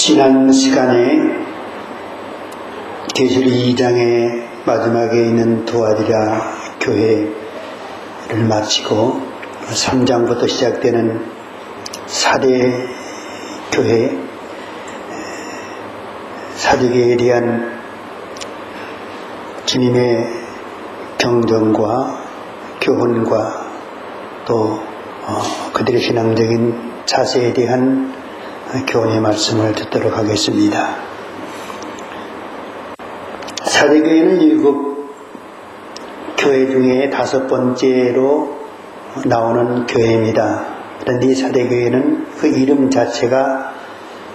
지난 시간에 계시록 2장의 마지막에 있는 두아디라 교회를 마치고 3장부터 시작되는 사대 교회, 사대교회에 대한 주님의 경전과 교훈과 또 그들의 신앙적인 자세에 대한 교훈의 말씀을 듣도록 하겠습니다. 사대교회는 7 교회 중에 5번째로 나오는 교회입니다. 그런데 이 사대교회는 그 이름 자체가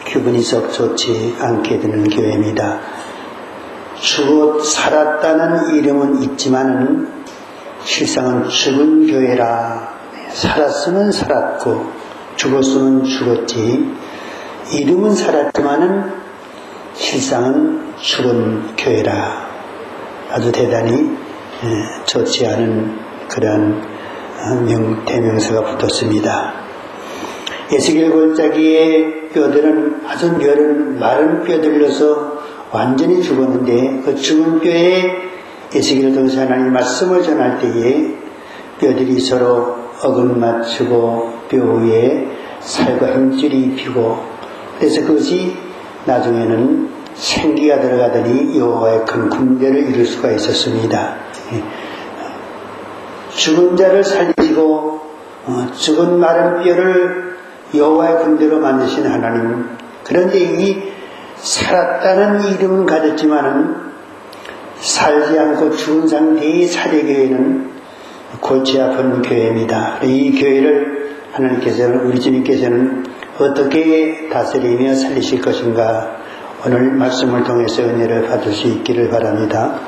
기분이 썩 좋지 않게 드는 교회입니다. 죽어 살았다는 이름은 있지만은 실상은 죽은 교회라. 살았으면 살았고 죽었으면 죽었지, 이름은 살았지만은 실상은 죽은 교회라. 아주 대단히 좋지 않은 그런 대명사가 붙었습니다. 에스겔 골짜기의 뼈들은 아주 마른 뼈들로서 완전히 죽었는데, 그 죽은 뼈에 에스겔을 통해서 하나님 말씀을 전할 때에 뼈들이 서로 어긋맞추고 뼈 위에 살과 힘줄이 피고, 그래서 그것이 나중에는 생기가 들어가더니 여호와의 큰 군대를 이룰 수가 있었습니다. 죽은 자를 살리시고 죽은 마른 뼈를 여호와의 군대로 만드신 하나님, 그런데 이 살았다는 이름은 가졌지만은 살지 않고 죽은 상태의 사대교회는 골치 아픈 교회입니다. 이 교회를 하나님께서는, 우리 주님께서는 어떻게 다스리며 살리실 것인가, 오늘 말씀을 통해서 은혜를 받을 수 있기를 바랍니다.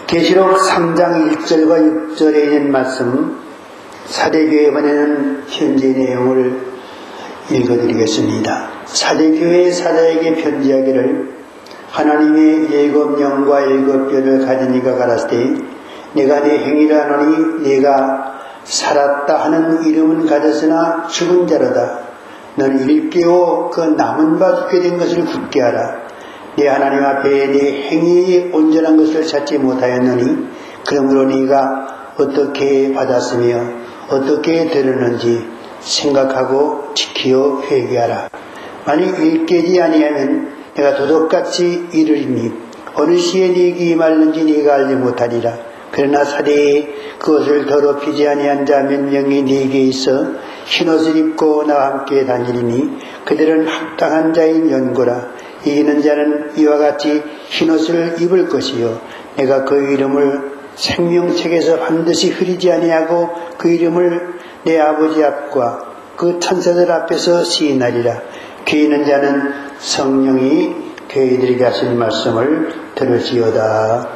계시록 3장 1절과 6절에 있는 말씀, 사대교회에 보내는 편지 내용을 읽어드리겠습니다. 사대교회 사자에게 편지하기를, 하나님의 7 영과 7 뼈를 가진 이가 가라사대, 내가 내 행위를 하노니 내가 살았다 하는 이름은 가졌으나 죽은 자로다. 너는 일깨워 그 남은 바 죽게 된 것을 굳게 하라. 내 하나님 앞에 내 행위의 온전한 것을 찾지 못하였느니, 그러므로 네가 어떻게 받았으며 어떻게 들었는지 생각하고 지키어 회개하라. 만일 일깨지 아니하면 내가 도둑같이 이르리니 어느 시에 네게 임할는지 네가 알지 못하리라. 그러나 사대에 그것을 더럽히지 아니한 자 몇 명이 네게 있어 흰옷을 입고 나와 함께 다니리니 그들은 합당한 자인 연고라. 이기는 자는 이와 같이 흰옷을 입을 것이요, 내가 그 이름을 생명책에서 반드시 흐리지 아니하고 그 이름을 내 아버지 앞과 그 천사들 앞에서 시인하리라. 귀 있는 자는 성령이 교회들에게 하신 말씀을 들을지어다.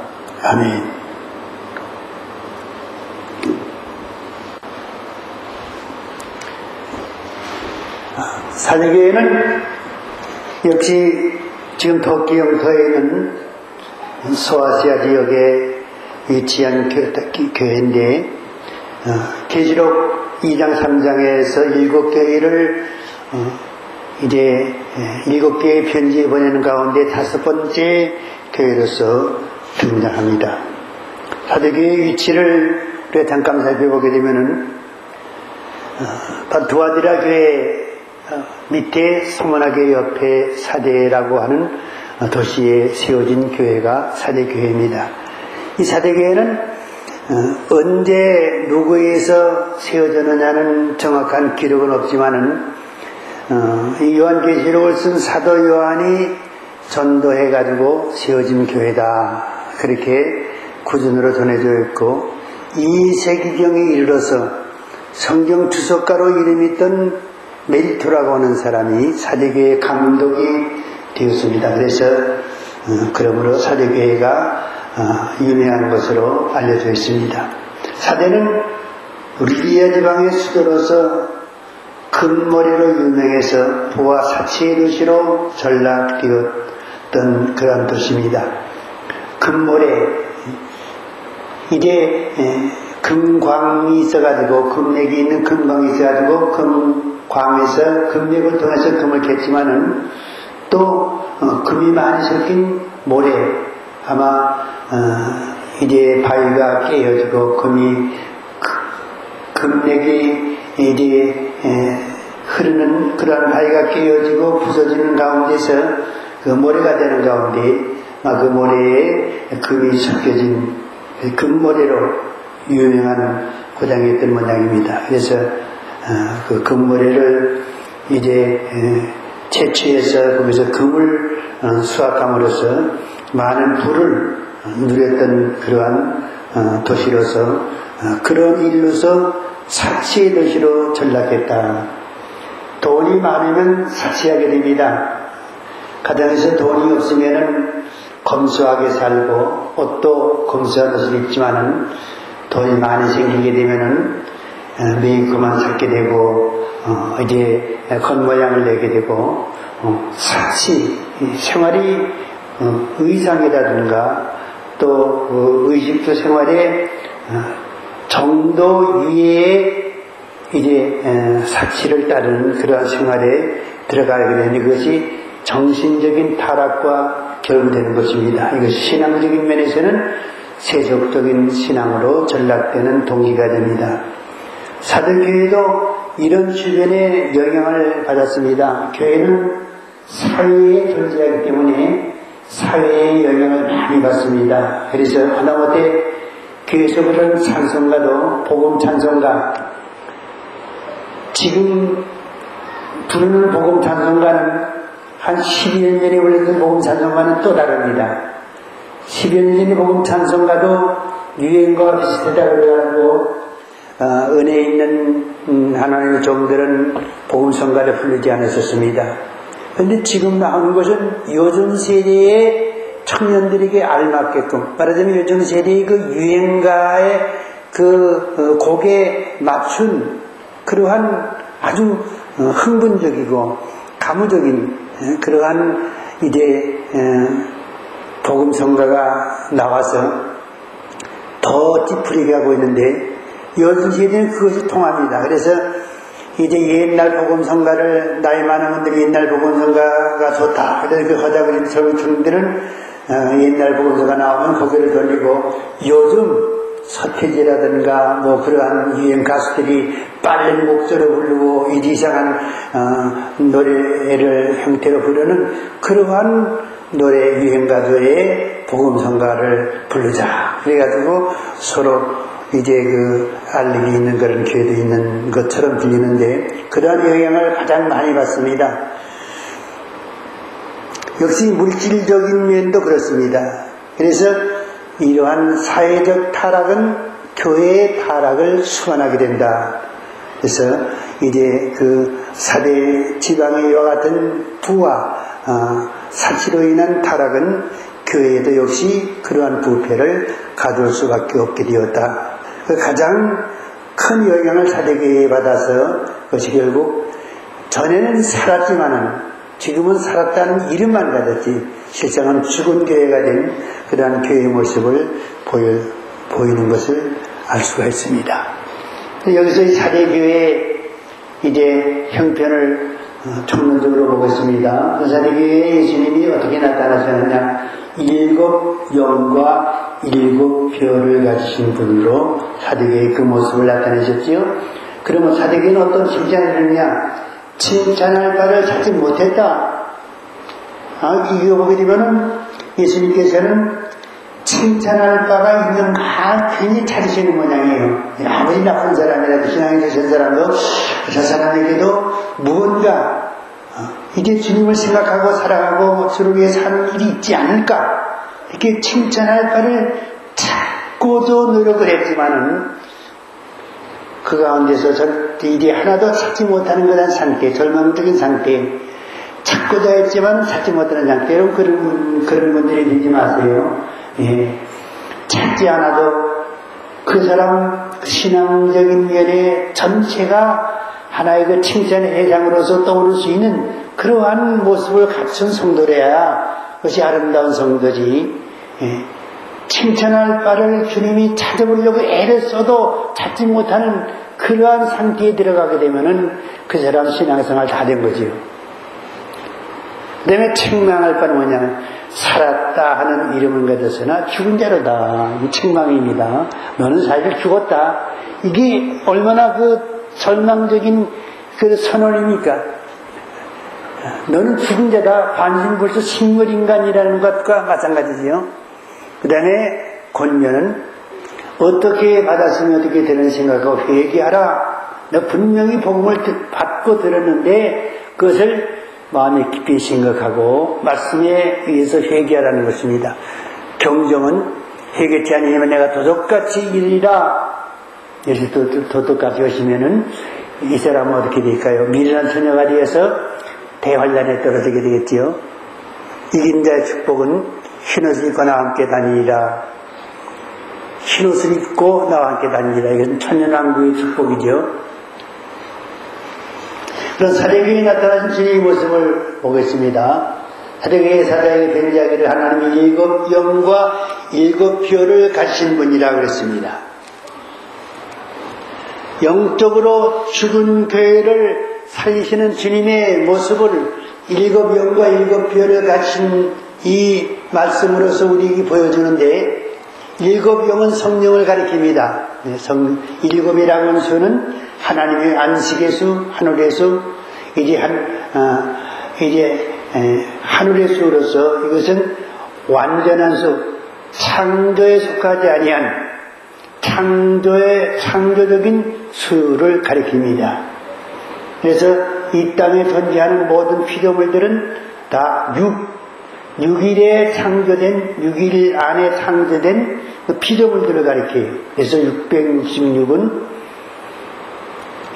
아멘. 사대교회는 역시 지금 터키 영토에 있는 소아시아 지역에 위치한 교회인데, 계시록 2장 3장에서 7 교회를 이제 7개의 편지에 보내는 가운데 5번째 교회로서 등장합니다. 사대교회의 위치를 잠깐 살펴보게 되면은 두아디라 교회 밑에 소문하게 옆에 사대라고 하는 도시에 세워진 교회가 사대교회입니다. 이 사대교회는 언제 누구에서 세워졌느냐는 정확한 기록은 없지만은 이 요한계시록을 쓴 사도 요한이 전도해가지고 세워진 교회다, 그렇게 구준으로 전해져 있고, 2세기경에 이르러서 성경 주석가로 이름이 있던 멜리토라고 하는 사람이 사대교회 감독이 되었습니다. 그래서 그러므로 사대교회가 유명한 것으로 알려져 있습니다. 사대는 리비아 지방의 수도로서 금머리로 유명해서 부와 사치의 도시로 전락되었던 그런 도시입니다. 금모래, 이제 금광이 있어가지고, 금맥이 있는 금광이 있어가지고, 금광에서, 금맥을 통해서 금을 캤지만은, 또, 금이 많이 섞인 모래, 아마, 이제 바위가 깨어지고, 금맥이 이제, 흐르는 그러한 바위가 깨어지고 부서지는 가운데서 그 모래가 되는 가운데 그 모래에 금이 섞여진 금모래로 유명한 고장이었던 모양입니다. 그래서 그 금모래를 이제 채취해서 거기서 금을 수확함으로써 많은 부를 누렸던 그러한 도시로서 그런 일로서 사치의 도시로 전락했다. 돈이 많으면 사치하게 됩니다. 가정에서 돈이 없으면은 검소하게 살고 옷도 검소한 옷을 입지만은 돈이 많이 생기게 되면은 메이크만 샀게 되고 이제 겉모양을 내게 되고 사치 생활이 의상이라든가 또 의식주 생활의 정도 위에 이제 사치를 따르는 그러한 생활에 들어가게 되는 그것이 정신적인 타락과 결부되는 것입니다. 이것이 신앙적인 면에서는 세속적인 신앙으로 전락되는 동기가 됩니다. 사도교회도 이런 주변의 영향을 받았습니다. 교회는 사회에 존재하기 때문에 사회의 영향을 많이 받습니다. 그래서 하다못해 교회에서 그런 찬송가도 복음 찬송가, 지금 부르는 복음 찬송가는 한 10여 년 전에 불렀던 복음 찬송가는 또 다릅니다. 10여 년 전의 복음 찬송가도 유행과 비슷하다고 그래가지고 은혜 있는 하나님의 종들은 복음 성가를 부르지 않았었습니다. 그런데 지금 나오는 것은 요즘 세대의 청년들에게 알맞게끔, 말하자면 요즘 세대의 그 유행가의 그 곡에 맞춘 그러한 아주 흥분적이고 가무적인 그러한 이제 복음성가가 나와서 더 찌푸리게 하고 있는데 요즘 세대는 그것이 통합니다. 그래서 이제 옛날 복음성가를 나이 많은 분들이 옛날 복음성가가 좋다 그래서 그 허다그린 젊은 청년들은 옛날 복음성가 나오면 고개를 돌리고 요즘 서태지라든가 뭐 그러한 유행 가수들이 빠른 목소리로 부르고 이상한 노래를 형태로 부르는 그러한 노래 유행 가수의 복음성가를 부르자. 그래가지고 서로 이제 그 알림이 있는 그런 교회도 있는 것처럼 들리는데 그러한 영향을 가장 많이 받습니다. 역시 물질적인 면도 그렇습니다. 그래서 이러한 사회적 타락은 교회의 타락을 수반하게 된다. 그래서 이제 그 사대 지방의 이와 같은 부와 사치로 인한 타락은 교회에도 역시 그러한 부패를 가져올 수밖에 없게 되었다. 그 가장 큰 영향을 사대교회에 받아서 그것이 결국 전에는 살았지만은 지금은 살았다는 이름만 가졌지 실상은 죽은 교회가 된 그러한 교회의 모습을 보이는 것을 알 수가 있습니다. 여기서 이 사대교회의 이제 형편을 총론적으로 보고 있습니다. 그 사대교회에 예수님이 어떻게 나타나셨느냐, 7 영과 7 별을 가지신 분으로 사대교회의 그 모습을 나타내셨지요. 그러면 사대교회는 어떤 칭찬을 했느냐, 칭찬할 바를 찾지 못했다. 이거 보게 되면은 예수님께서는 칭찬할 바가 있는 많이 찾으시는 모양이에요. 아무리 나쁜 사람이라도 신앙이 되신 사람도 저 사람에게도 무언가 이제 주님을 생각하고 살아가고 서로 위해 사는 일이 있지 않을까 이렇게 칭찬할 바를 찾고도 노력을 했지만은 그 가운데서 일이 하나도 찾지 못하는 그런 상태, 절망적인 상태, 찾고자 했지만 찾지 못하는 상태. 여러분 그런 분들이 되지 마세요. 예. 찾지 않아도 그 사람 신앙적인 면의 전체가 하나의 그 칭찬의 대상으로서 떠오를 수 있는 그러한 모습을 갖춘 성도래야 그것이 아름다운 성도지. 예. 칭찬할 바를 주님이 찾아보려고 애를 써도 찾지 못하는 그러한 상태에 들어가게 되면은 그 사람 신앙생활 다 된 거지요. 그 다음에 책망할 바는 뭐냐면 살았다 하는 이름을 가졌으나 죽은 자로다. 이 책망입니다. 너는 사실 죽었다. 이게 얼마나 그 절망적인 그 선언입니까? 너는 죽은 자다. 반신 벌써 식물인간이라는 것과 마찬가지지요. 그 다음에 권면은 어떻게 받았으면 어떻게 되는 생각하고 회개하라. 너 분명히 복음을 받고 들었는데 그것을 마음에 깊이 생각하고 말씀에 의해서 회개하라는 것입니다. 경정은 회개치 아니면 내가 도둑같이 이르리라. 예수 도둑같이 오시면은 이 사람은 어떻게 될까요? 미련한 처녀가 되어서 대환란에 떨어지게 되겠지요. 이긴 자의 축복은 흰옷을 입고 나와 함께 다니리라. 흰옷을 입고 나와 함께 다니리라. 이것은 천년왕국의 축복이죠. 그런 사대교회에 나타나신 주님의 모습을 보겠습니다. 사대교회 사자에게 변제하기를 하나님이 7영과 7표를 가지신 분이라고 그랬습니다. 영적으로 죽은 교회를 살리시는 주님의 모습을 7영과 7표를 가진 이 말씀으로서 우리에게 보여주는데 7영은 성령을 가리킵니다. 7이라고 하는 수는 하나님의 안식의 수, 하늘의 수, 이제 하늘의 수로서 이것은 완전한 수, 창조에 속하지 아니한 창조적인 수를 가리킵니다. 그래서 이 땅에 존재하는 모든 피조물들은 다 6일에 창조된, 6일 안에 창조된 그 피조물들을 가리켜요. 그래서 666은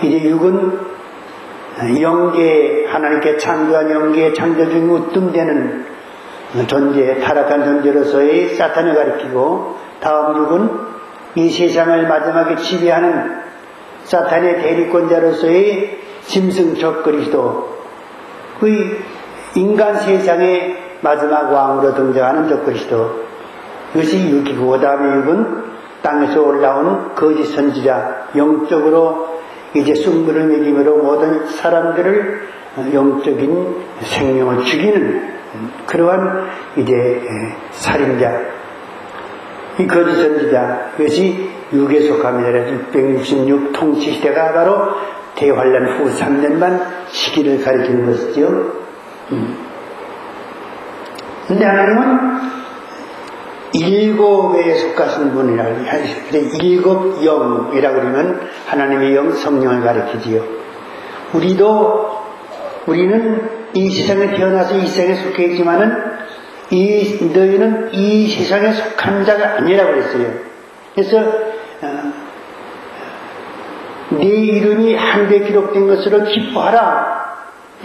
이제 6은 영계, 하나님께 창조한 영계의 창조 중에 우뜸되는 존재, 타락한 존재로서의 사탄을 가리키고, 다음 6은 이 세상을 마지막에 지배하는 사탄의 대리권자로서의 짐승 적그리스도, 그 인간 세상의 마지막 왕으로 등장하는 적그리스도, 이것이 6이고, 그 다음에 6은 땅에서 올라온 거짓 선지자, 영적으로 이제 승부를 매김으로 모든 사람들을 영적인 생명을 죽이는 그러한 이제 살인자, 이 거짓 선지자, 이것이 6에 속합니다. 666 통치 시대가 바로 대환란 후 3년만 시기를 가리키는 것이죠. 그런데 하나님은 7에 속하신 분이라고 하시죠. 7영이라고 그러면 하나님의 영, 성령을 가리키지요. 우리는 이 세상에 태어나서 이 세상에 속해 있지만은 너희는 이 세상에 속한 자가 아니라고 그랬어요. 그래서 네 이름이 하늘에 기록된 것으로 기뻐하라.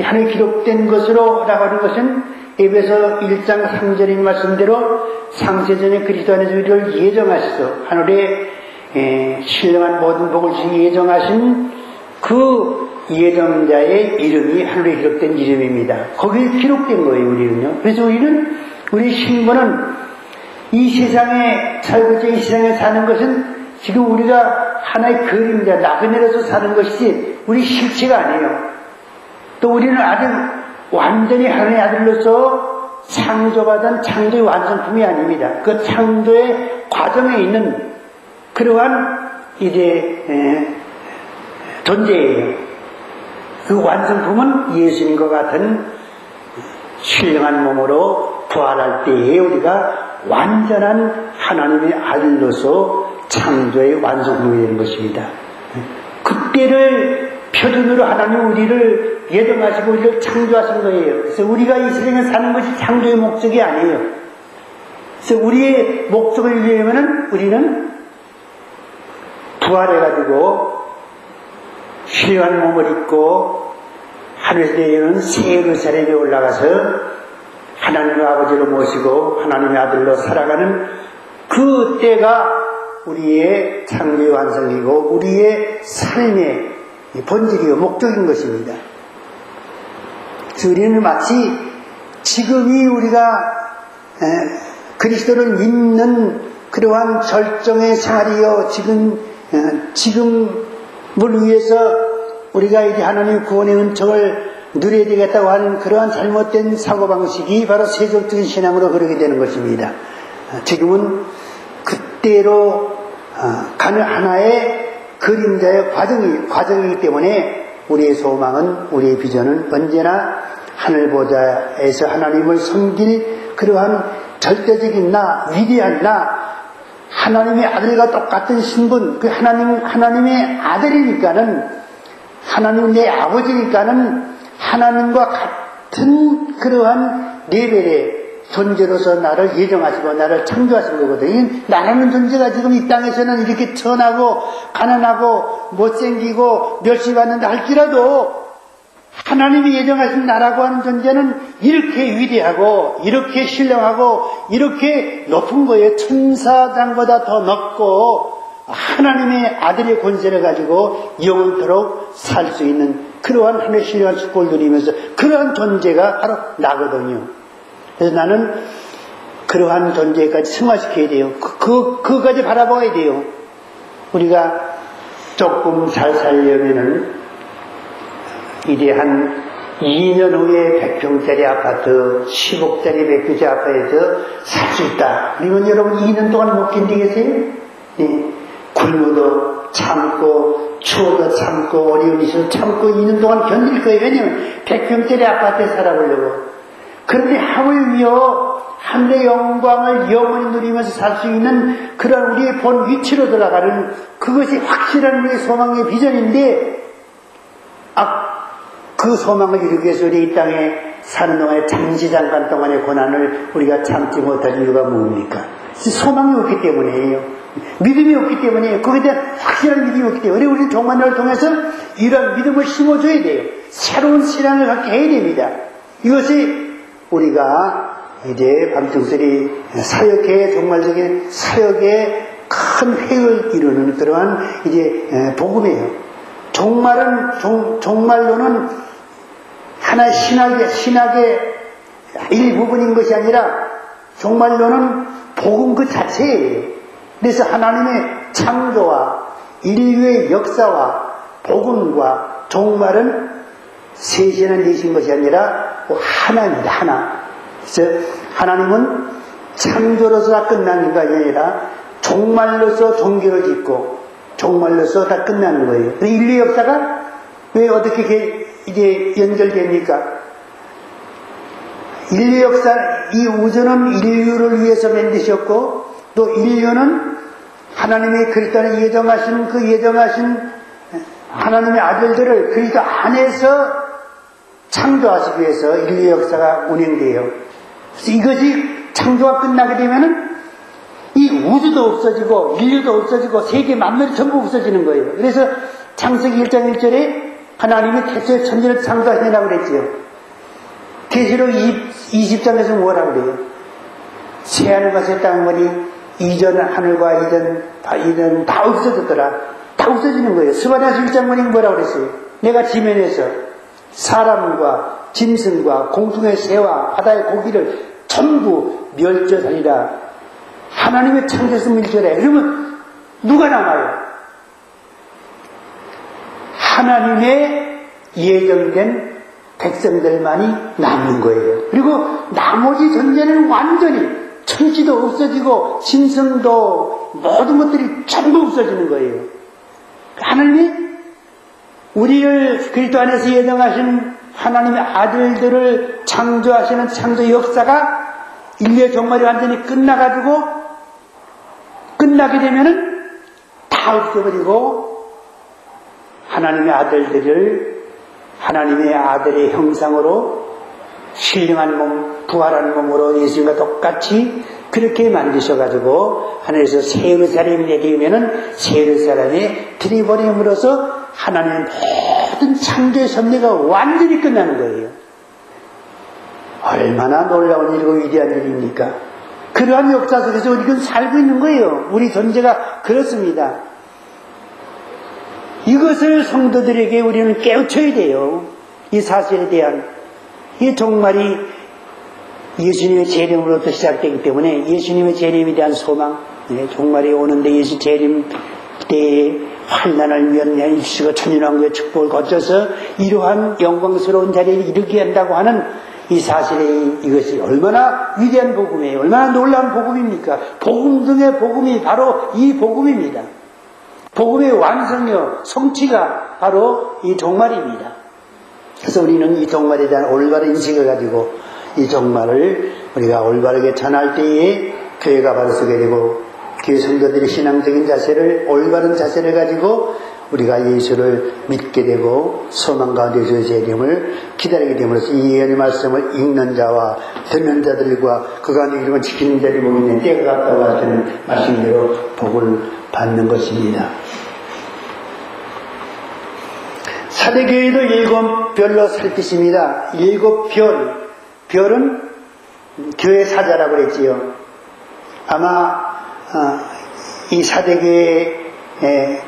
하늘에 기록된 것으로 라고 하는 것은 에베소 1장 3절인 말씀대로 상세전에 그리스도 안에서 우리를 예정하셔서 하늘에 신령한 모든 복을 주시 예정하신 그 예정자의 이름이 하늘에 기록된 이름입니다. 거기에 기록된 거예요, 우리는요. 그래서 우리 신분은 이 세상에 살고 있는 이 세상에 사는 것은 지금 우리가 하나의 그림자, 나그네로서 사는 것이지 우리 실체가 아니에요. 또 우리는 아직 완전히 하나님의 아들로서 창조받은 창조의 완성품이 아닙니다. 그 창조의 과정에 있는 그러한 이제 존재예요. 그 완성품은 예수님과 같은 신령한 몸으로 부활할 때에 우리가 완전한 하나님의 아들로서 창조의 완성품이 되는 것입니다. 그때를 표준으로 하나님 우리를 예정하시고 우리를 창조하신 거예요. 그래서 우리가 이 세상에 사는 것이 창조의 목적이 아니에요. 그래서 우리의 목적을 위하면은 우리는 부활해가지고 신령한 몸을 입고 하늘에서 내려오는 새 예루살렘에 올라가서 하나님의 아버지로 모시고 하나님의 아들로 살아가는 그 때가 우리의 창조의 완성이고 우리의 삶의 본질이요 목적인 것입니다. 그래서 우리는 마치 지금이 우리가 그리스도를 믿는 그러한 절정의 생활이요 지금을 위해서 우리가 이제 하나님의 구원의 은총을 누려야 되겠다고 하는 그러한 잘못된 사고방식이 바로 세속적인 신앙으로 그러게 되는 것입니다. 지금은 그때로 가는 하나의 그림자의 과정이기 때문에 우리의 소망은, 우리의 비전은 언제나 하늘보좌에서 하나님을 섬길 그러한 절대적인 나, 위대한 나, 하나님의 아들과 똑같은 신분, 그 하나님의 아들이니까는, 하나님 내 아버지니까는 하나님과 같은 그러한 레벨의 존재로서 나를 예정하시고 나를 창조하신 거거든요. 나라는 존재가 지금 이 땅에서는 이렇게 천하고 가난하고 못생기고 멸시받는다 할지라도 하나님이 예정하신 나라고 하는 존재는 이렇게 위대하고 이렇게 신령하고 이렇게 높은 거예요. 천사장보다 더 높고 하나님의 아들의 권세를 가지고 영원토록 살 수 있는 그러한 하나님의 신령한 축복을 누리면서 그러한 존재가 바로 나거든요. 그래서 나는 그러한 존재까지 승화시켜야 돼요. 그거까지 바라봐야 돼요. 우리가 조금 잘 살려면은 이제 한 2년 후에 100평짜리 아파트, 10억짜리 백규제 아파트에서 살 수 있다. 그러면 여러분 2년 동안 못 견디겠어요? 네. 굶어도 참고, 추워도 참고, 어려운 일도 참고 2년 동안 견딜 거예요. 왜냐면 100평짜리 아파트에 살아보려고. 그런데 하물며 하늘의 영광을 영원히 누리면서 살 수 있는 그런 우리의 본 위치로 들어가는 그것이 확실한 우리의 소망의 비전인데, 그 소망을 이루기 위해서 우리 이 땅에 사는 동안에 잠시잠깐 동안의 고난을 우리가 참지 못할 이유가 뭡니까? 소망이 없기 때문이에요. 믿음이 없기 때문이에요. 거기에 대한 확실한 믿음이 없기 때문에 우리는 종말론을 통해서 이런 믿음을 심어줘야 돼요. 새로운 신앙을 갖게 해야 됩니다. 이것이 우리가 이제 밤중설이 사역의 종말적인 사역의 큰 획을 이루는 그러한 이제 복음이에요. 종말론은 하나의 신학의 일부분인 것이 아니라 종말론은 복음 그 자체예요. 그래서 하나님의 창조와 인류의 역사와 복음과 종말은 셋이나 넷인 것이 아니라 하나입니다. 하나. 그래서 하나님은 창조로서 다 끝나는 것이 아니라 종말로서 종교를 짓고 종말로서 다 끝나는 거예요. 인류의 역사가 왜 어떻게 이제 연결됩니까? 인류 역사, 이 우주는 인류를 위해서 만드셨고 또 인류는 하나님의 그리스도 안에 예정하신 하나님의 아들들을 그리스도 안에서 창조하시기 위해서 인류 역사가 운행돼요. 그래서 이것이 창조가 끝나게 되면은 이 우주도 없어지고 인류도 없어지고 세계 만물이 전부 없어지는 거예요. 그래서 창세기 1장 1절에 하나님이 태초에 천지를 창조하시라고 그랬지요. 계시록 20장에서 뭐라고 그래요? 새하늘과 새 땅을 보니 이전 하늘과 이전 다 없어졌더라. 다 없어지는 거예요. 스바냐서 1장 보니 뭐라고 그랬어요? 내가 지면에서 사람과 짐승과 공중의 새와 바다의 고기를 전부 멸절하리라. 하나님의 창조에서 멸절해. 그러면 누가 남아요? 하나님의 예정된 백성들만이 남는 거예요. 그리고 나머지 존재는 완전히 천지도 없어지고 짐승도 모든 것들이 전부 없어지는 거예요. 하나님이 우리를 그리스도 안에서 예정하신 하나님의 아들들을 창조하시는 창조 역사가 인류의 종말이 완전히 끝나게 되면은 다 없어버리고 하나님의 아들들을 하나님의 아들의 형상으로 신령한 몸, 부활한 몸으로 예수님과 똑같이 그렇게 만드셔가지고 하늘에서 새 예루살렘이 내리면은 새 예루살렘에 들이버림으로써 하나님의 모든 창조의 섭리가 완전히 끝나는 거예요. 얼마나 놀라운 일이고 위대한 일입니까? 그러한 역사 속에서 우리는 살고 있는 거예요. 우리 존재가 그렇습니다. 이것을 성도들에게 우리는 깨우쳐야 돼요. 이 사실에 대한 이 종말이 예수님의 재림으로부터 시작되기 때문에 예수님의 재림에 대한 소망, 종말이 오는데 예수 재림 때에 환난을 면하여 일시고 천연왕국의 축복을 거쳐서 이러한 영광스러운 자리에 이르게 한다고 하는 이 사실에 이것이 얼마나 위대한 복음이에요. 얼마나 놀라운 복음입니까? 복음 중의 복음이 바로 이 복음입니다. 복음의 완성력, 성취가 바로 이 종말입니다. 그래서 우리는 이 종말에 대한 올바른 인식을 가지고 이 종말을 우리가 올바르게 전할 때에 교회가 바로 서게 되고 교회 성도들의 신앙적인 자세를 올바른 자세를 가지고 우리가 예수를 믿게 되고 소망 가운데 예수의 재림을 기다리게 됨으로써 이 예언의 말씀을 읽는 자와 듣는 자들과 그 가운데 이름을 지키는 자들이 보이는 때가 갔다고 하시는 말씀대로 복을 받는 것입니다. 사대교회도 7별로 살피십니다. 7별. 별은 교회 사자라고 그랬지요. 아마 이 사대교회의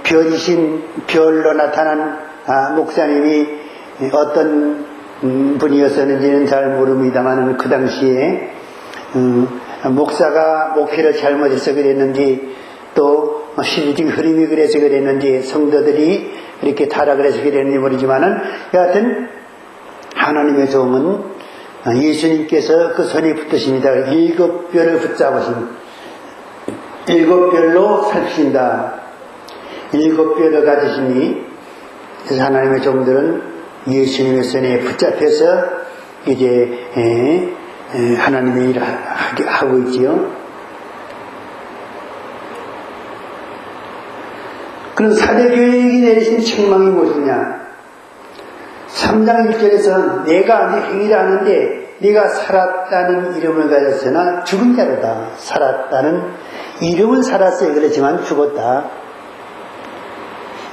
별이신 별로 나타난 목사님이 어떤 분이었었는지는 잘 모릅니다만 그 당시에 목사가 목회를 잘못해서 그랬는지 또 시대적 흐름이 그래서 그랬는지 성도들이 이렇게 타락을 해서 그랬는지 모르지만은 여하튼 하나님의 종은 예수님께서 그 손에 붙으십니다. 7별을 붙잡으신 7별로 살피신다. 7별을 가지시니 그래서 하나님의 종들은 예수님의 손에 붙잡혀서 이제 하나님의 일을 하고 있지요. 그럼 사대교회에게 내리신 책망이 무엇이냐? 3장 1절에서 내가 네 행위를 하는데 네가 살았다는 이름을 가졌으나 죽은 자로다. 살았다는 이름은 살았어요. 그렇지만 죽었다.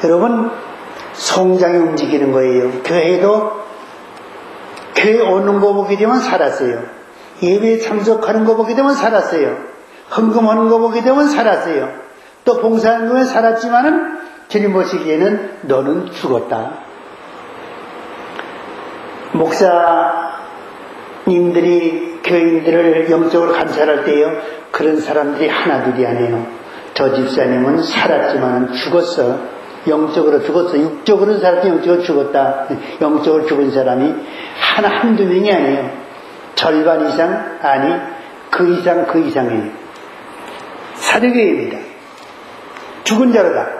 여러분 성장이 움직이는 거예요. 교회도 교회 오는 거 보게 되면 살았어요. 예배에 참석하는 거 보게 되면 살았어요. 헌금하는 거 보게 되면 살았어요. 또 봉사하는 거에 살았지만은 주님 보시기에는 너는 죽었다. 목사님들이 교인들을 영적으로 관찰할 때요, 그런 사람들이 하나둘이 아니에요. 저 집사님은 살았지만 죽었어. 영적으로 죽었어. 육적으로는 살았지 영적으로 죽었다. 영적으로 죽은 사람이 한두 명이 아니에요. 절반 이상, 아니 그 이상이에요. 사대교회입니다. 죽은 자로다.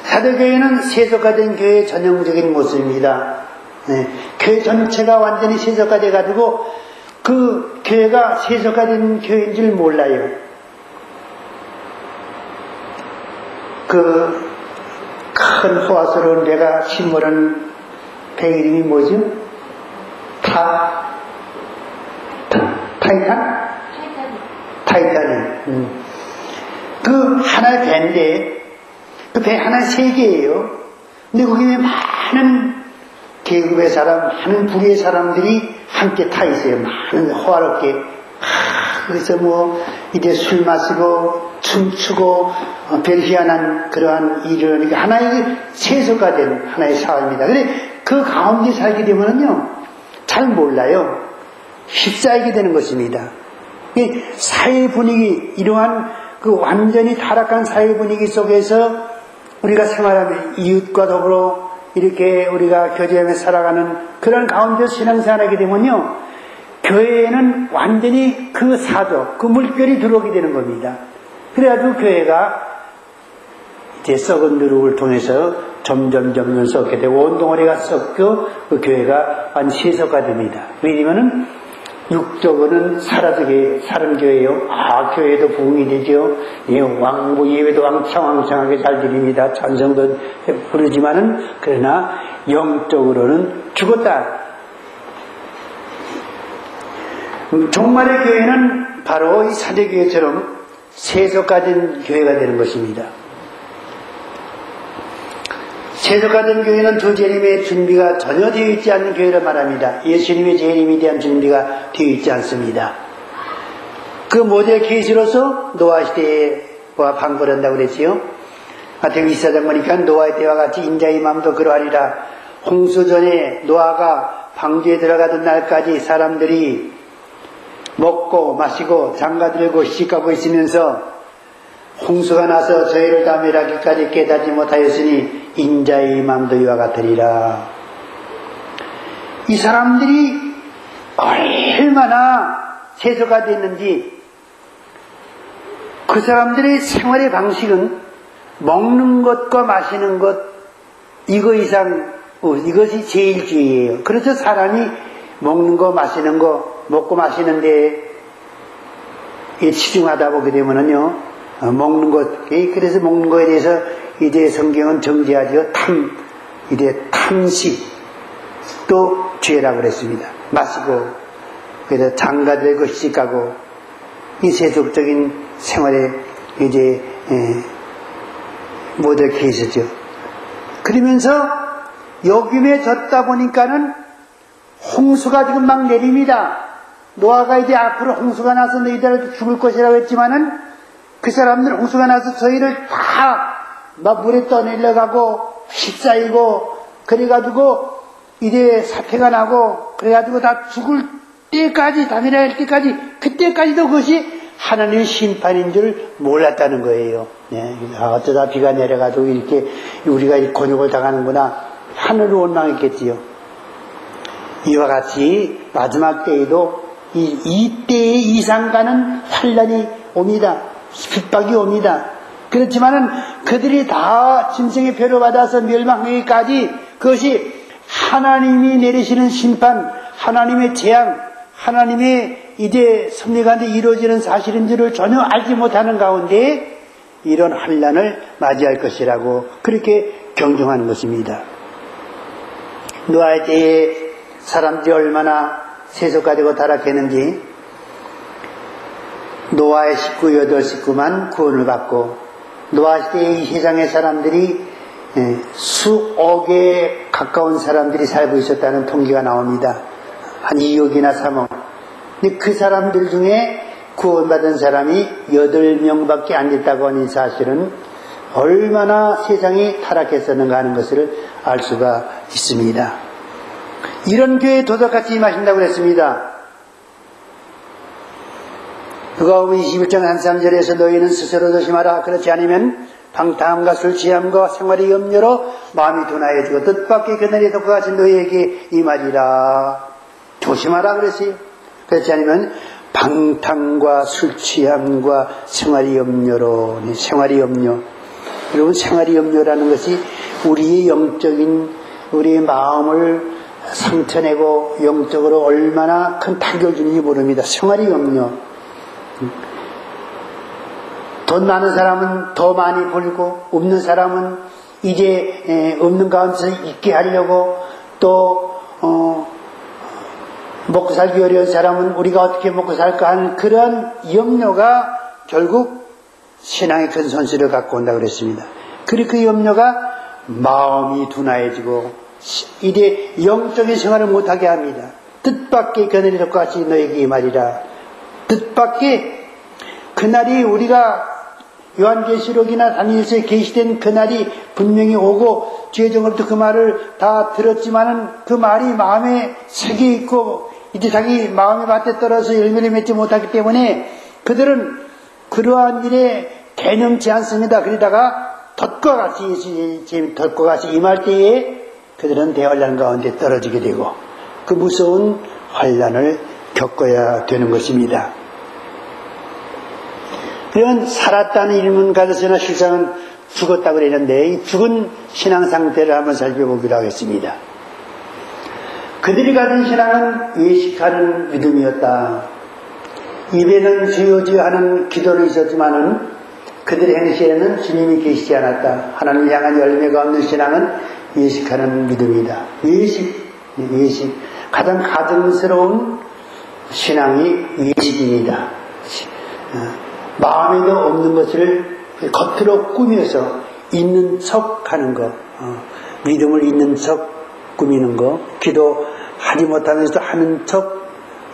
사대교회는 세속화된 교회의 전형적인 모습입니다. 교회 전체가 완전히 세속화돼 가지고 그 교회가 세속화된 교회인 줄 몰라요. 그 큰 호화스러운 배가 침몰한 배 이름이 뭐죠? 타이타닉. 그 하나의 배인데 그 배 하나의 세계예요. 근데 거기에 많은 계급의 사람, 많은 부류의 사람들이 함께 타 있어요. 많은 호화롭게. 그래서 이제 술 마시고 춤추고 별희한한 그러한 일을 하나의 세속화된 하나의 사회입니다. 근데 그 가운데 살게 되면은요, 잘 몰라요. 휩싸이게 되는 것입니다. 사회 분위기, 이러한 그 완전히 타락한 사회 분위기 속에서 우리가 생활하면 이웃과 더불어 이렇게 우리가 교제하며 살아가는 그런 가운데 신앙생활하게 되면요, 교회에는 완전히 그 사조, 그 물결이 들어오게 되는 겁니다. 그래가지고 교회가 이제 썩은 누룩을 통해서 점점 썩게 되고 온덩어리가 썩고 그 교회가 세속화 됩니다. 왜냐면은 육적으로는 사라지게 사는 교회요. 교회도 부흥이 되죠. 예, 왕부 예배도 왕창하게 잘 드립니다. 찬성도 부르지만은 그러나 영적으로는 죽었다. 종말의 교회는 바로 이 사대교회처럼 세속화된 교회가 되는 것입니다. 세속화된 교회는 두 재림의 준비가 전혀 되어 있지 않는 교회를 말합니다. 예수님의 재림에 대한 준비가 되어 있지 않습니다. 그 모델 케이스로서 노아 시대와 방불한다고 그랬지요. 마태복음 24장 보니까 노아의 때와 같이 인자의 마음도 그러하리라. 홍수 전에 노아가 방주에 들어가던 날까지 사람들이 먹고 마시고 장가들고 시집가고 있으면서 홍수가 나서 저희를 다 멸하기까지 깨닫지 못하였으니 인자의 마음도 이와 같으리라. 이 사람들이 얼마나 세속화 됐는지, 그 사람들의 생활의 방식은 먹는 것과 마시는 것, 이거 이상, 이것이 제일주의예요. 그래서 사람이 먹는 거 마시는 거, 먹고 마시는 데에 치중하다 보게 되면은요, 먹는 것, 그래서 먹는 거에 대해서 이제 성경은 정죄하죠. 이제 탐식, 또 죄라고 그랬습니다. 마시고, 그래서 장가들고 시집가고, 이 세속적인 생활에 이제, 모델케 있었죠. 그러면서 요김에 졌다 보니까는 홍수가 지금 막 내립니다. 노아가 이제 앞으로 홍수가 나서 너희들 죽을 것이라고 했지만은 그 사람들 홍수가 나서 저희를 다 막 물에 떠내려가고 휩싸이고 그래가지고 이제 사태가 나고 그래가지고 다 죽을 때까지, 다 멸할 때까지, 그때까지도 그것이 하나님의 심판인 줄 몰랐다는 거예요. 네. 어쩌다 비가 내려가지고 이렇게 우리가 이 곤욕을 당하는구나. 하늘을 원망했겠지요. 이와 같이 마지막 때에도 이 때에 이상 가는 환란이 옵니다. 핍박이 옵니다. 그렇지만은 그들이 다 짐승의 표를 받아서 멸망하기까지 그것이 하나님이 내리시는 심판, 하나님의 재앙, 하나님의 이제 섭리가운데 이루어지는 사실인 줄을 전혀 알지 못하는 가운데 이런 환란을 맞이할 것이라고 그렇게 경종하는 것입니다. 노아의 때에 사람들이 얼마나 세속화되고 타락했는지, 노아의 식구 8식구만 구원을 받고 노아 시대의 이 세상의 사람들이 수억에 가까운 사람들이 살고 있었다는 통계가 나옵니다. 한 2억이나 3억. 근데 그 사람들 중에 구원받은 사람이 8명밖에 안 됐다고 하는 사실은 얼마나 세상이 타락했었는가 하는 것을 알 수가 있습니다. 이런 교회에 도적같이 임하신다고 그랬습니다. 누가복음 21장 3절에서 너희는 스스로 조심하라. 그렇지 않으면 방탕함과 술 취함과 생활의 염려로 마음이 둔하여지고 뜻밖의 그날의 독과 같이 너희에게 임하리라. 조심하라 그랬어요. 그렇지 않으면 방탕과 술 취함과 생활의 염려로, 생활의 염려. 여러분, 생활의 염려라는 것이 우리의 영적인, 우리의 마음을 상처내고 영적으로 얼마나 큰 타격을 주는지 모릅니다. 생활의 염려. 돈 많은 사람은 더 많이 벌고, 없는 사람은 이제 없는 가운데서 있게 하려고, 또 먹고 살기 어려운 사람은 우리가 어떻게 먹고 살까 하는 그런 염려가 결국 신앙의 큰 손실을 갖고 온다고 그랬습니다. 그리고 그 염려가 마음이 둔화해지고 이제 영적인 생활을 못하게 합니다. 뜻밖의 그날이 것 같이 너에게 임하리라. 뜻밖의 그날이, 우리가 요한계시록이나 다니엘서에 계시된 그날이 분명히 오고 죄정으로부터 그 말을 다 들었지만은 그 말이 마음에 새겨 있고 이제 자기 마음의 밭에 떨어져 열매를 맺지 못하기 때문에 그들은 그러한 일에 개념치 않습니다. 그러다가 덫과 같이 임할 때에 그들은 대환란 가운데 떨어지게 되고 그 무서운 환란을 겪어야 되는 것입니다. 그러면 살았다는 이름은 가졌으나 실상은 죽었다고 그랬는데 이 죽은 신앙 상태를 한번 살펴보기로 하겠습니다. 그들이 가진 신앙은 외식하는 믿음이었다. 입에는 주여 주여 하는 기도는 있었지만은 그들의 행실에는 주님이 계시지 않았다. 하나님을 향한 열매가 없는 신앙은 외식하는 믿음이다. 외식. 가장 가증스러운 신앙이 외식입니다. 마음에도 없는 것을 겉으로 꾸며서 있는 척 하는 거, 믿음을 있는 척 꾸미는 거, 기도하지 못하면서도 하는 척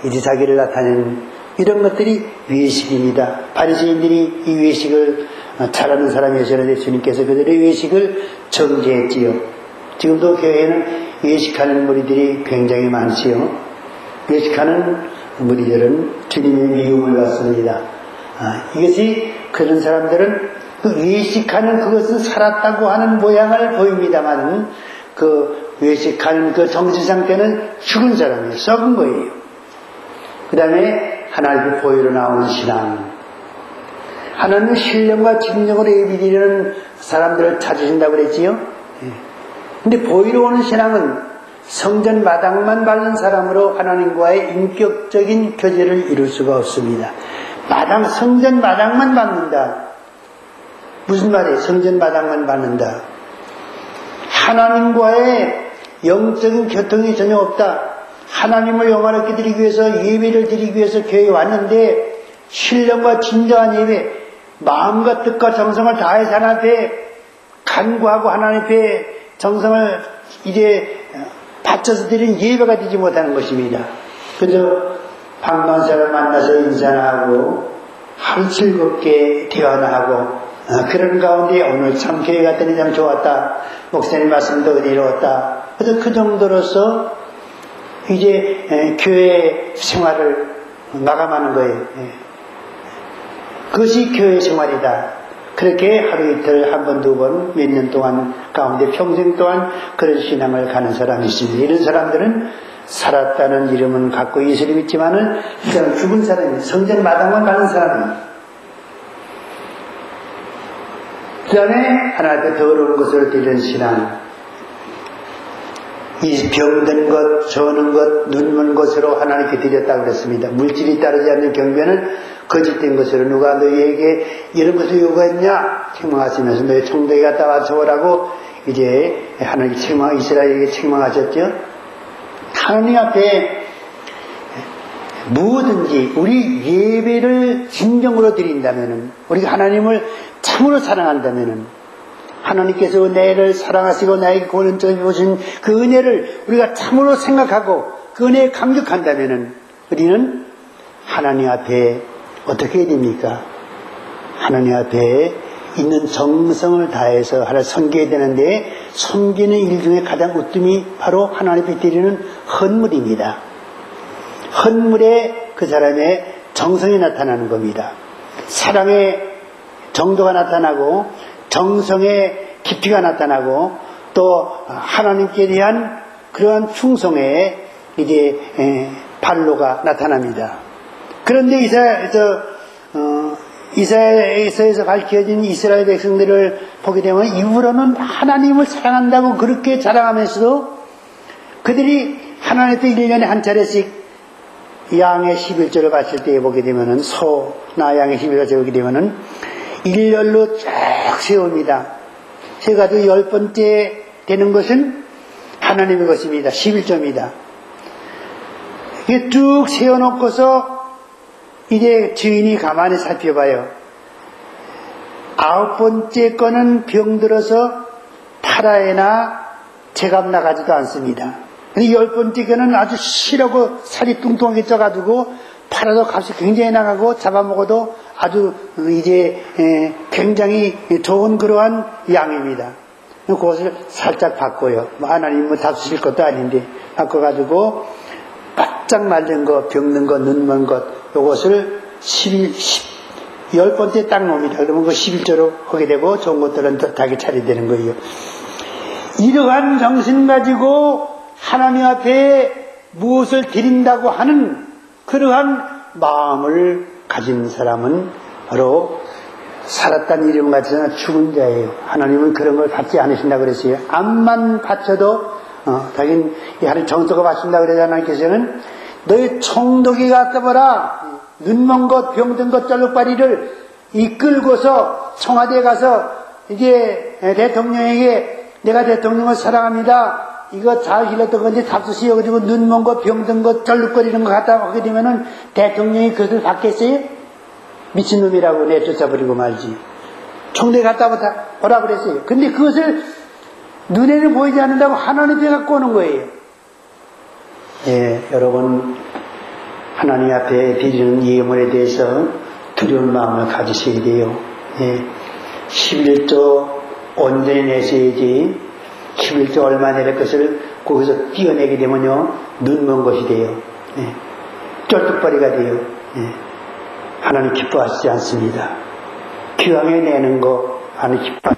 이제 자기를 나타내는 이런 것들이 외식입니다. 바리새인들이 이 외식을 잘하는 사람이었는데 주님께서 그들의 외식을 정죄했지요. 지금도 교회에는 외식하는 무리들이 굉장히 많지요. 외식하는 무리들은 주님의 미움을 받습니다. 이것이 그런 사람들은 그 외식하는 그것은 살았다고 하는 모양을 보입니다만 그 외식하는 그 정신 상태는 죽은 사람이에요. 썩은 거예요. 그 다음에 하나님의 보혈로 나오는 신앙. 하나님은 신령과 진정으로 예비드리는 사람들을 찾으신다고 그랬지요. 근데 보혈로 오는 신앙은 성전 마당만 밟는 사람으로 하나님과의 인격적인 교제를 이룰 수가 없습니다. 성전 마당만 밟는다. 무슨 말이에요? 성전 마당만 밟는다. 하나님과의 영적인 교통이 전혀 없다. 하나님을 영화롭게 드리기 위해서 예배를 드리기 위해서 교회에 왔는데 신령과 진정한 예배, 마음과 뜻과 정성을 다해서 하나님 앞에 간구하고 하나님 앞에 정성을 이제 바쳐서 드린 예배가 되지 못하는 것입니다. 그저 반가운 사람 만나서 인사나 하고 하루 즐겁게 대화나 하고 그런 가운데 오늘 참 교회 갔더니 참 좋았다. 목사님 말씀도 은혜로웠다. 그래서 그 정도로서 이제 교회 생활을 마감하는 거예요. 그것이 교회 생활이다. 그렇게 하루 이틀 한 번, 두 번, 몇 년 동안 가운데 평생 동안 그런 신앙을 가는 사람이 있습니다. 이런 사람들은 살았다는 이름은 갖고 예수를 믿지만은 그냥 죽은 사람이 성전 마당만 가는 사람입니다. 그 다음에 하나님께 더러운 것을 드리는 신앙. 이 병든 것, 저는 것, 눈먼 것으로 하나님께 드렸다고 그랬습니다. 물질이 따르지 않는 경배는 거짓된 것으로 누가 너희에게 이런 것을 요구했냐? 책망하시면서 너희 총독에 갔다 와서오라고 이제 하나님 이스라엘에게 책망하셨죠. 하나님 앞에 무엇든지 우리 예배를 진정으로 드린다면은, 우리가 하나님을 참으로 사랑한다면은, 하나님께서 내를 사랑하시고 나에게 고른점이 보신 그 은혜를 우리가 참으로 생각하고 그 은혜에 감격한다면은 우리는 하나님 앞에 어떻게 해야 됩니까? 하나님 앞에 있는 정성을 다해서 하나님을 섬겨야 되는데, 섬기는 일 중에 가장 우뜸이 바로 하나님 앞에 드리는 헌물입니다. 헌물에 그 사람의 정성이 나타나는 겁니다. 사랑의 정도가 나타나고 정성의 깊이가 나타나고 또 하나님께 대한 그러한 충성의 이제 발로가 나타납니다. 그런데 이사야에서 밝혀진 이스라엘 백성들을 보게 되면 이후로는 하나님을 사랑한다고 그렇게 자랑하면서도 그들이 하나님 앞에 1년에 한 차례씩 양의 11조를 바칠 때 보게 되면은 소나 양의 11조를 보게 되면은 일렬로 쭉 세웁니다. 세가지고 10번째 되는 것은 하나님의 것입니다. 11조입니다. 이게 쭉 세워놓고서 이제 주인이 가만히 살펴봐요. 9번째 거는 병들어서 팔아에나 제값 나가지도 않습니다. 10번째 거는 아주 실하고 살이 뚱뚱하게 쪄가지고 팔아도 값이 굉장히 나가고 잡아먹어도 아주 이제 굉장히 좋은 그러한 양입니다. 그것을 살짝 바꿔요. 하나님 답쓰실 것도 아닌데 바꿔가지고 바짝 말른 거, 병든 거, 눈먼 것, 요것을 10번째 딱 놉니다. 그러면 그 11조로 하게 되고 좋은 것들은 뜻하게 차리되는 거예요. 이러한 정신 가지고 하나님 앞에 무엇을 드린다고 하는 그러한 마음을 가진 사람은 바로 살았다는 이름 가지나 죽은 자예요. 하나님은 그런 걸 받지 않으신다고 그랬어요. 암만 바쳐도 자기는 하나님 정도가 받친다고 그래서 하나님께서는 너희 총독이 갔다 보라. 눈먼 것, 병든 것, 쩔룩바리를 이끌고서 청와대에 가서 이제 대통령에게 내가 대통령을 사랑합니다. 이거 잘 길렀던 건지 답수시여가지고 눈먼 것, 병든 것, 쩔룩거리는 거 갖다 하게 되면은 대통령이 그것을 받겠어요? 미친놈이라고 내쫓아버리고 말지. 총대 갖다 오라 그랬어요. 근데 그것을 눈에는 보이지 않는다고 하나님께 갖고 오는 거예요. 예, 여러분 하나님 앞에 드리는 예물에 대해서 두려운 마음을 가지셔야 돼요. 예, 11조 온전히 내셔야지 11조 얼마 내릴 것을 거기서 띄어내게 되면요 눈먼 것이 돼요. 예, 쫄뚝거리가 돼요. 예, 하나님 기뻐하시지 않습니다. 기왕에 내는 거 하는 싶어.